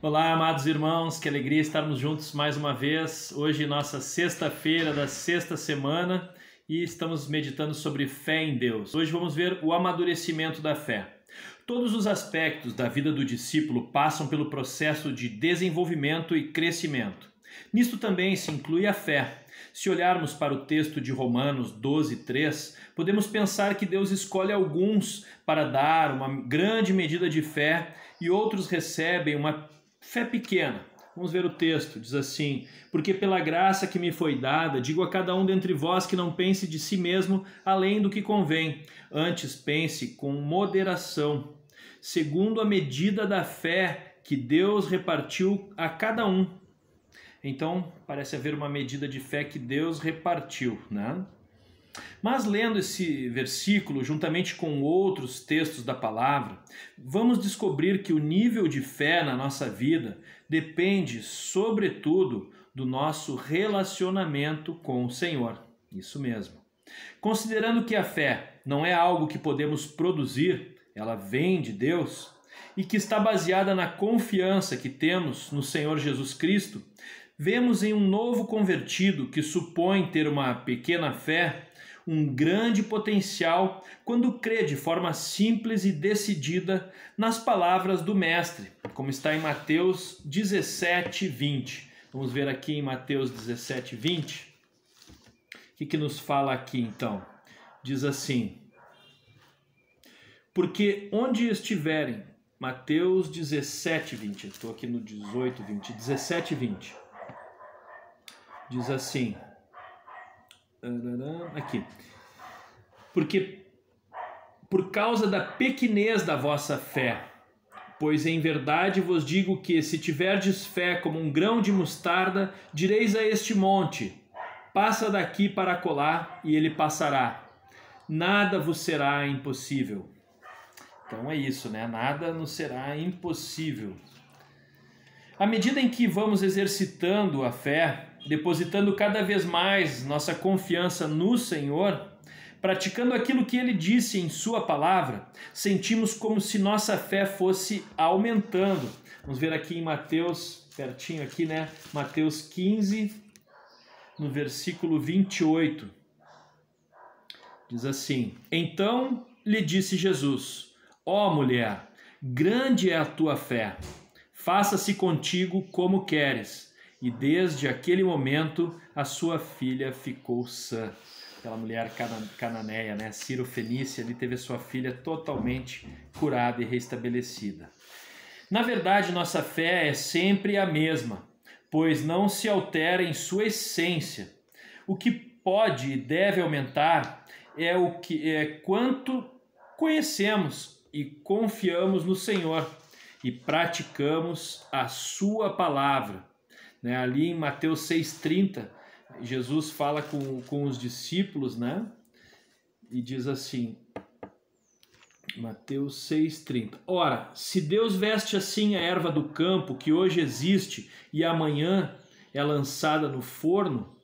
Olá, amados irmãos, que alegria estarmos juntos mais uma vez. Hoje, nossa sexta-feira da sexta semana e estamos meditando sobre fé em Deus. Hoje vamos ver o amadurecimento da fé. Todos os aspectos da vida do discípulo passam pelo processo de desenvolvimento e crescimento. Nisto também se inclui a fé. Se olharmos para o texto de Romanos 12:3, podemos pensar que Deus escolhe alguns para dar uma grande medida de fé e outros recebem uma fé pequena. Vamos ver o texto, diz assim: porque pela graça que me foi dada, digo a cada um dentre vós que não pense de si mesmo além do que convém, antes pense com moderação, segundo a medida da fé que Deus repartiu a cada um. Então, parece haver uma medida de fé que Deus repartiu, né? Mas lendo esse versículo, juntamente com outros textos da palavra, vamos descobrir que o nível de fé na nossa vida depende, sobretudo, do nosso relacionamento com o Senhor. Isso mesmo. Considerando que a fé não é algo que podemos produzir, ela vem de Deus, e que está baseada na confiança que temos no Senhor Jesus Cristo, vemos em um novo convertido que supõe ter uma pequena fé um grande potencial quando crê de forma simples e decidida nas palavras do Mestre, como está em Mateus 17:20. Vamos ver aqui em Mateus 17:20. O que nos fala aqui então? Diz assim: porque onde estiverem, Mateus 17:20, estou aqui no 18:20, 17:20. Diz assim, aqui, porque por causa da pequenez da vossa fé, pois em verdade vos digo que se tiverdes fé como um grão de mostarda, direis a este monte, passa daqui para acolá, e ele passará. Nada vos será impossível. Então é isso, né? Nada nos será impossível. À medida em que vamos exercitando a fé, depositando cada vez mais nossa confiança no Senhor, praticando aquilo que Ele disse em Sua palavra, sentimos como se nossa fé fosse aumentando. Vamos ver aqui em Mateus, pertinho aqui, né? Mateus 15, no versículo 28. Diz assim: então lhe disse Jesus: ó mulher, grande é a tua fé, faça-se contigo como queres. E desde aquele momento a sua filha ficou sã. Aquela mulher cananeia, né? Ciro-fenícia, ali teve a sua filha totalmente curada e restabelecida. Na verdade, nossa fé é sempre a mesma, pois não se altera em sua essência. O que pode e deve aumentar é quanto conhecemos e confiamos no Senhor e praticamos a sua palavra. Ali em Mateus 6:30, Jesus fala com os discípulos, né? E diz assim, Mateus 6:30, ora, se Deus veste assim a erva do campo, que hoje existe e amanhã é lançada no forno,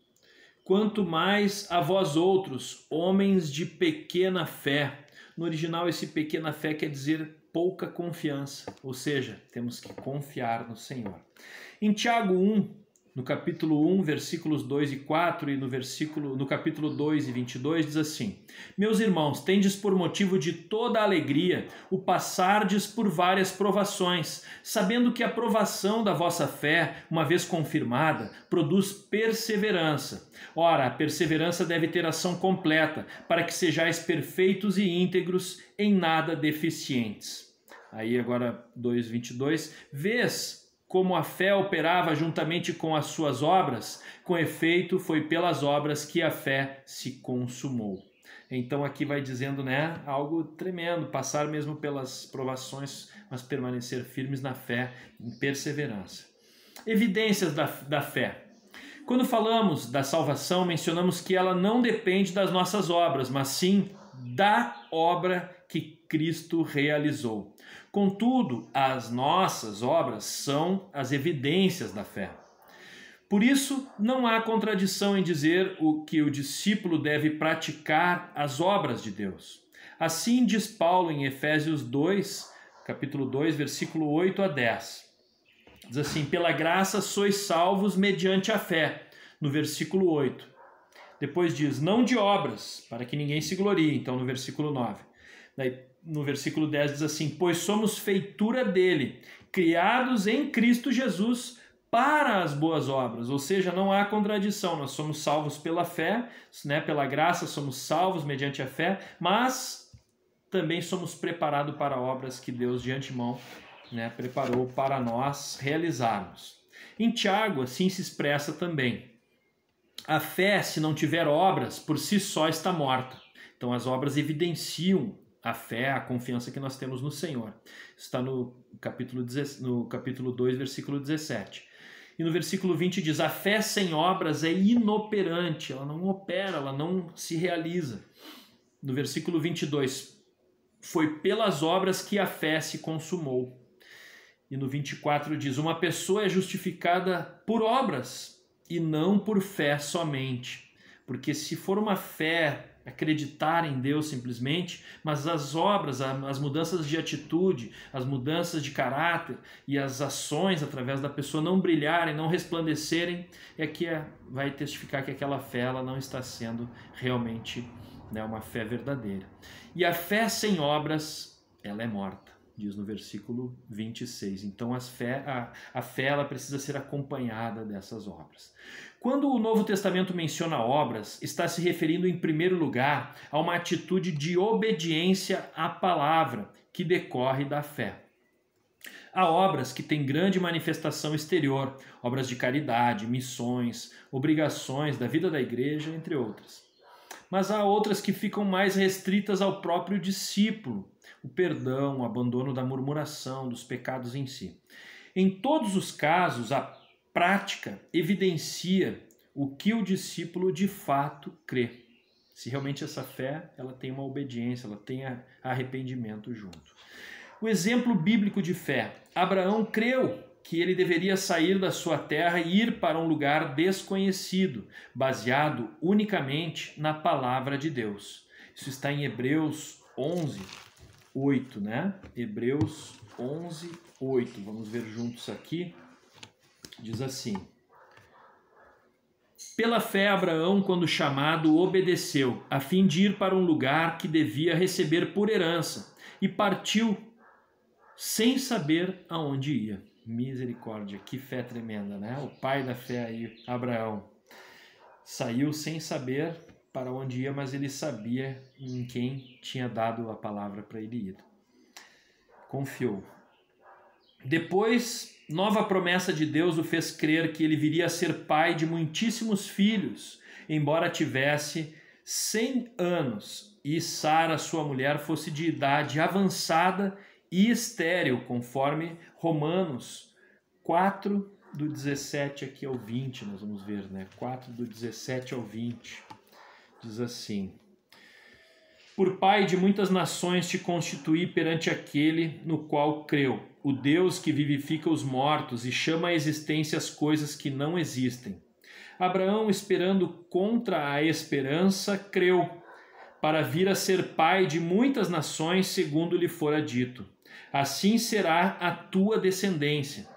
quanto mais a vós outros, homens de pequena fé. No original, esse pequena fé quer dizer pouca confiança, ou seja, temos que confiar no Senhor. Em Tiago 1, no capítulo 1, versículos 2 e 4, e no capítulo 2 e 22, diz assim: meus irmãos, tendes por motivo de toda alegria o passardes por várias provações, sabendo que a provação da vossa fé, uma vez confirmada, produz perseverança. Ora, a perseverança deve ter ação completa, para que sejais perfeitos e íntegros, em nada deficientes. Aí agora 2:22, vês como a fé operava juntamente com as suas obras, com efeito foi pelas obras que a fé se consumou. Então aqui vai dizendo, né, algo tremendo, passar mesmo pelas provações, mas permanecer firmes na fé, em perseverança. Evidências da fé. Quando falamos da salvação, mencionamos que ela não depende das nossas obras, mas sim da obra que Cristo realizou. Contudo, as nossas obras são as evidências da fé. Por isso, não há contradição em dizer que o discípulo deve praticar as obras de Deus. Assim diz Paulo em Efésios 2, capítulo 2, versículo 8 a 10. Diz assim: pela graça sois salvos mediante a fé, no versículo 8. Depois diz: não de obras, para que ninguém se glorie, então no versículo 9. Daí, no versículo 10 diz assim: pois somos feitura dele, criados em Cristo Jesus para as boas obras. Ou seja, não há contradição, nós somos salvos pela fé, né? Pela graça somos salvos mediante a fé, mas também somos preparados para obras que Deus de antemão, né, preparou para nós realizarmos. Em Tiago, assim se expressa também: a fé, se não tiver obras, por si só está morta. Então as obras evidenciam a fé, a confiança que nós temos no Senhor. Está no capítulo 2, versículo 17. E no versículo 20 diz: a fé sem obras é inoperante, ela não opera, ela não se realiza. No versículo 22, foi pelas obras que a fé se consumou. E no 24 diz: uma pessoa é justificada por obras e não por fé somente. Porque se for uma fé, acreditar em Deus simplesmente, mas as obras, as mudanças de atitude, as mudanças de caráter e as ações através da pessoa não brilharem, não resplandecerem, é que vai testificar que aquela fé ela não está sendo realmente, né, uma fé verdadeira. E a fé sem obras, ela é morta, diz no versículo 26. Então a fé ela precisa ser acompanhada dessas obras. Quando o Novo Testamento menciona obras, está se referindo em primeiro lugar a uma atitude de obediência à palavra que decorre da fé. Há obras que têm grande manifestação exterior, obras de caridade, missões, obrigações da vida da igreja, entre outras. Mas há outras que ficam mais restritas ao próprio discípulo, o perdão, o abandono da murmuração, dos pecados em si. Em todos os casos, a prática evidencia o que o discípulo de fato crê. Se realmente essa fé ela tem uma obediência, ela tem arrependimento junto. O exemplo bíblico de fé: Abraão creu que ele deveria sair da sua terra e ir para um lugar desconhecido, baseado unicamente na palavra de Deus. Isso está em Hebreus 11, 8, né? Hebreus 11, 8. Vamos ver juntos aqui. Diz assim: pela fé Abraão, quando chamado, obedeceu, a fim de ir para um lugar que devia receber por herança, e partiu sem saber aonde ia. Misericórdia, que fé tremenda, né? O pai da fé aí, Abraão, saiu sem saber para onde ia, mas ele sabia em quem tinha dado a palavra para ele ir. Confiou. Depois, nova promessa de Deus o fez crer que ele viria a ser pai de muitíssimos filhos, embora tivesse 100 anos e Sara, sua mulher, fosse de idade avançada e estéril, conforme Romanos 4, do 17 aqui ao 20, nós vamos ver, né? 4, do 17 ao 20, diz assim: por pai de muitas nações te constituí perante aquele no qual creu, o Deus que vivifica os mortos e chama à existência as coisas que não existem. Abraão, esperando contra a esperança, creu, para vir a ser pai de muitas nações, segundo lhe fora dito: assim será a tua descendência.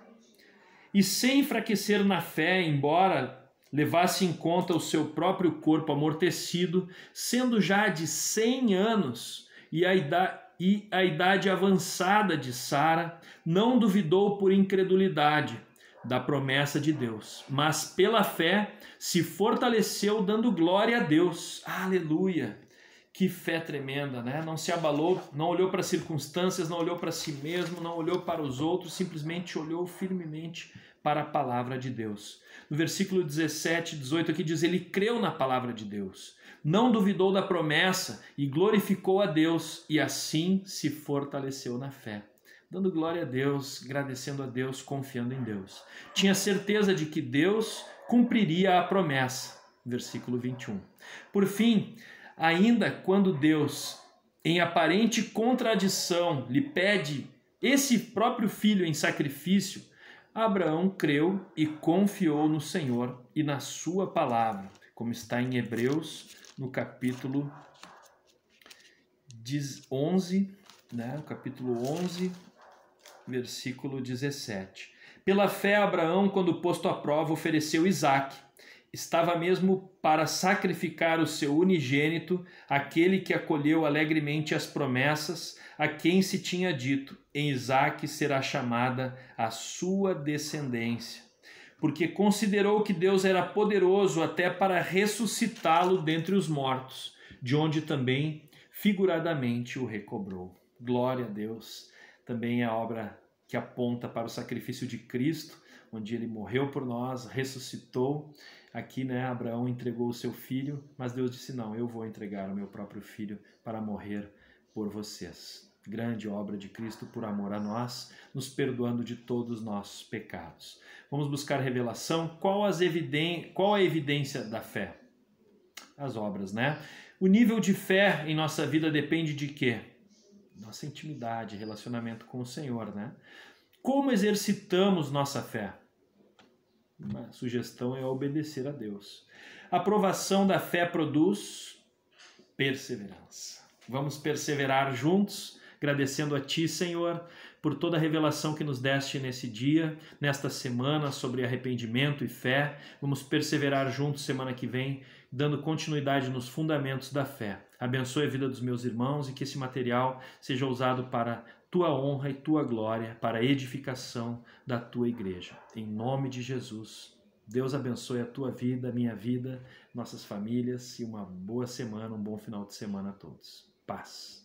E sem enfraquecer na fé, embora levasse em conta o seu próprio corpo amortecido, sendo já de 100 anos e a idade avançada de Sara, não duvidou por incredulidade da promessa de Deus, mas pela fé se fortaleceu, dando glória a Deus. Aleluia! Que fé tremenda, né? Não se abalou, não olhou para as circunstâncias, não olhou para si mesmo, não olhou para os outros, simplesmente olhou firmemente para a palavra de Deus. No versículo 17, 18 aqui diz: ele creu na palavra de Deus, não duvidou da promessa e glorificou a Deus, e assim se fortaleceu na fé, dando glória a Deus, agradecendo a Deus, confiando em Deus. Tinha certeza de que Deus cumpriria a promessa. Versículo 21. Por fim, ainda quando Deus, em aparente contradição, lhe pede esse próprio filho em sacrifício, Abraão creu e confiou no Senhor e na sua palavra, como está em Hebreus, no capítulo 11, né? O capítulo 11, versículo 17. Pela fé, Abraão, quando posto à prova, ofereceu Isaque. Estava mesmo para sacrificar o seu unigênito, aquele que acolheu alegremente as promessas, a quem se tinha dito: em Isaque será chamada a sua descendência. Porque considerou que Deus era poderoso até para ressuscitá-lo dentre os mortos, de onde também figuradamente o recobrou. Glória a Deus. Também é a obra que aponta para o sacrifício de Cristo, onde ele morreu por nós, ressuscitou. Aqui, Abraão entregou o seu filho, mas Deus disse: não, eu vou entregar o meu próprio filho para morrer por vocês. Grande obra de Cristo por amor a nós, nos perdoando de todos os nossos pecados. Vamos buscar revelação. Qual a evidência da fé? As obras, O nível de fé em nossa vida depende de quê? Nossa intimidade, relacionamento com o Senhor, Como exercitamos nossa fé? Uma sugestão é obedecer a Deus. A aprovação da fé produz perseverança. Vamos perseverar juntos, agradecendo a Ti, Senhor, por toda a revelação que nos deste nesse dia, nesta semana, sobre arrependimento e fé. Vamos perseverar juntos semana que vem, dando continuidade nos fundamentos da fé. Abençoe a vida dos meus irmãos e que esse material seja usado para Tua honra e Tua glória, para a edificação da Tua igreja. Em nome de Jesus, Deus abençoe a Tua vida, a minha vida, nossas famílias e uma boa semana, um bom final de semana a todos. Paz.